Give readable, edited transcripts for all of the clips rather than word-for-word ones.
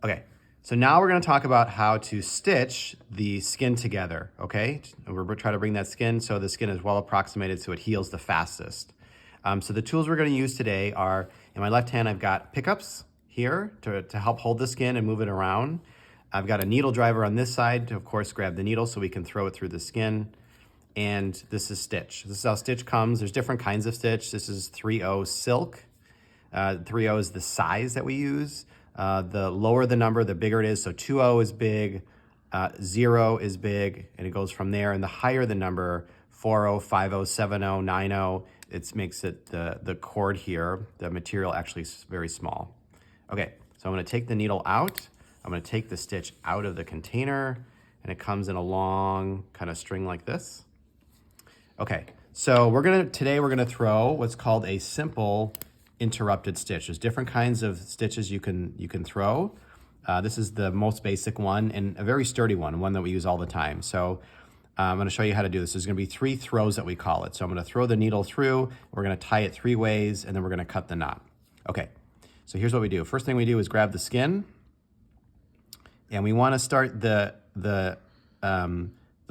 Okay, so now we're gonna talk about how to stitch the skin together, okay? We're trying to bring that skin so the skin is well approximated so it heals the fastest. So the tools we're gonna use today are, in my left hand, I've got pickups here to help hold the skin and move it around. I've got a needle driver on this side to, of course, grab the needle so we can throw it through the skin. And this is stitch. This is how stitch comes. There's different kinds of stitch. This is 3/0 silk. 3/0 is the size that we use. The lower the number, the bigger it is. So 2/0 is big, 0 is big, and it goes from there. And the higher the number, 4/0, 5/0, 7/0, 9/0, it makes it the cord here, the material actually is very small. Okay, so I'm gonna take the needle out. I'm gonna take the stitch out of the container, and it comes in a long kind of string like this. Okay, so today we're gonna throw what's called a simple interrupted stitch. There's different kinds of stitches you can throw. This is the most basic one and a very sturdy one that we use all the time. So I'm gonna show you how to do this. There's gonna be 3 throws that we call it. So I'm gonna throw the needle through, we're gonna tie it 3 ways, and then we're gonna cut the knot. Okay, so here's what we do. First thing we do is grab the skin, and we wanna start the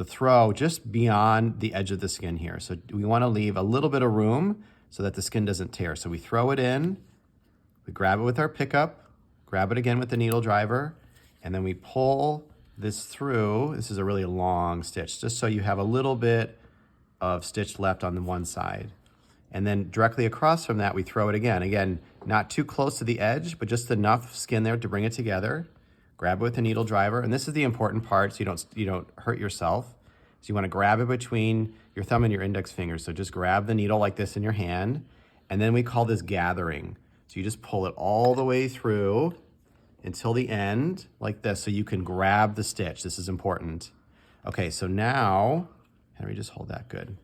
throw just beyond the edge of the skin here. So we wanna leave a little bit of room so that the skin doesn't tear. So we throw it in, we grab it with our pickup, grab it again with the needle driver, and then we pull this through. This is a really long stitch, just so you have a little bit of stitch left on the one side. And then directly across from that, we throw it again. Again, not too close to the edge, but just enough skin there to bring it together. Grab it with the needle driver, and this is the important part so you don't hurt yourself. So you wanna grab it between your thumb and your index finger. So just grab the needle like this in your hand, and then we call this gathering. So you just pull it all the way through until the end, like this, so you can grab the stitch. This is important. Okay, so now, Henry, just hold that good.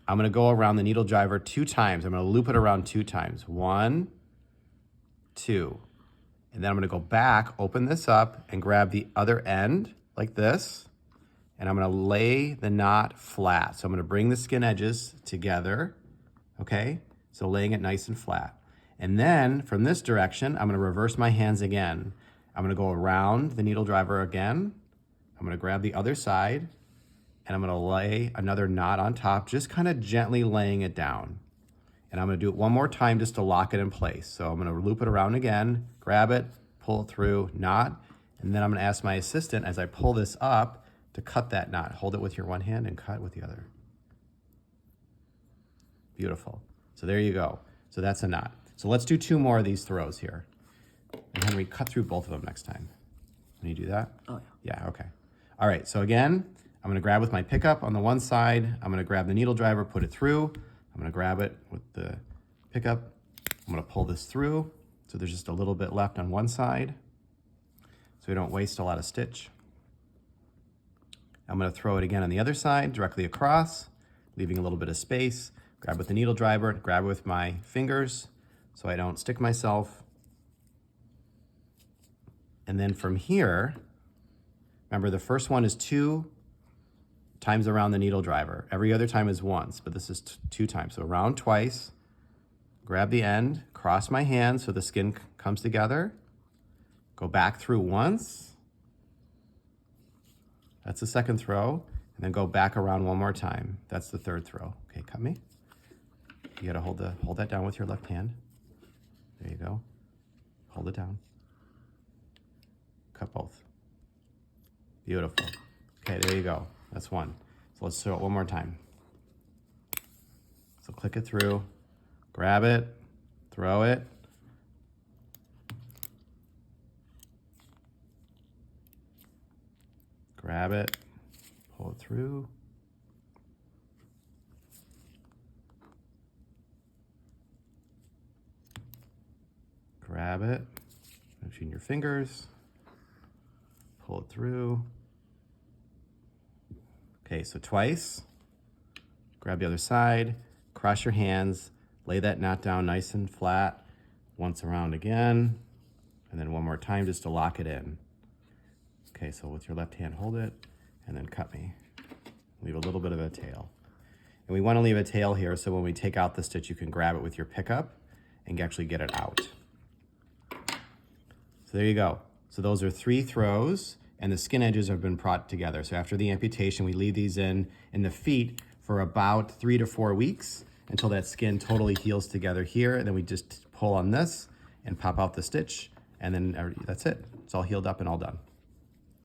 I'm gonna go around the needle driver 2 times. I'm gonna loop it around 2 times. 1, 2. And then I'm gonna go back, open this up, and grab the other end, like this. And I'm gonna lay the knot flat. So I'm gonna bring the skin edges together, okay? So laying it nice and flat. And then from this direction, I'm gonna reverse my hands again. I'm gonna go around the needle driver again. I'm gonna grab the other side, and I'm gonna lay another knot on top, just kind of gently laying it down. And I'm gonna do it one more time just to lock it in place. So I'm gonna loop it around again, grab it, pull it through, knot, and then I'm gonna ask my assistant as I pull this up to cut that knot. Hold it with your one hand and cut with the other. Beautiful. So there you go. So that's a knot. So let's do 2 more of these throws here. And Henry, cut through both of them next time. Can you do that? Oh, yeah. Yeah, okay. All right, so again, I'm gonna grab with my pickup on the one side. I'm gonna grab the needle driver, put it through. I'm gonna grab it with the pickup. I'm gonna pull this through. So there's just a little bit left on one side, so we don't waste a lot of stitch. I'm gonna throw it again on the other side, directly across, leaving a little bit of space. Grab with the needle driver, grab it with my fingers so I don't stick myself. And then from here, remember the first one is 2 times around the needle driver. Every other time is once, but this is 2 times. So around twice, grab the end, cross my hands so the skin comes together, go back through once. That's the second throw, and then go back around one more time. That's the third throw. Okay, cut me. You gotta hold that down with your left hand. There you go. Hold it down. Cut both. Beautiful. Okay, there you go. That's one. So let's throw it one more time. So click it through, grab it, throw it. Grab it, pull it through. Grab it between your fingers, pull it through. Okay, so twice. Grab the other side, cross your hands, lay that knot down nice and flat. Once around again, and then one more time just to lock it in. Okay, so with your left hand, hold it, and then cut me. Leave a little bit of a tail. And we want to leave a tail here so when we take out the stitch, you can grab it with your pickup and actually get it out. So there you go. So those are 3 throws, and the skin edges have been brought together. So after the amputation, we leave these in the feet for about 3 to 4 weeks until that skin totally heals together here. And then we just pull on this and pop out the stitch, and then that's it. It's all healed up and all done.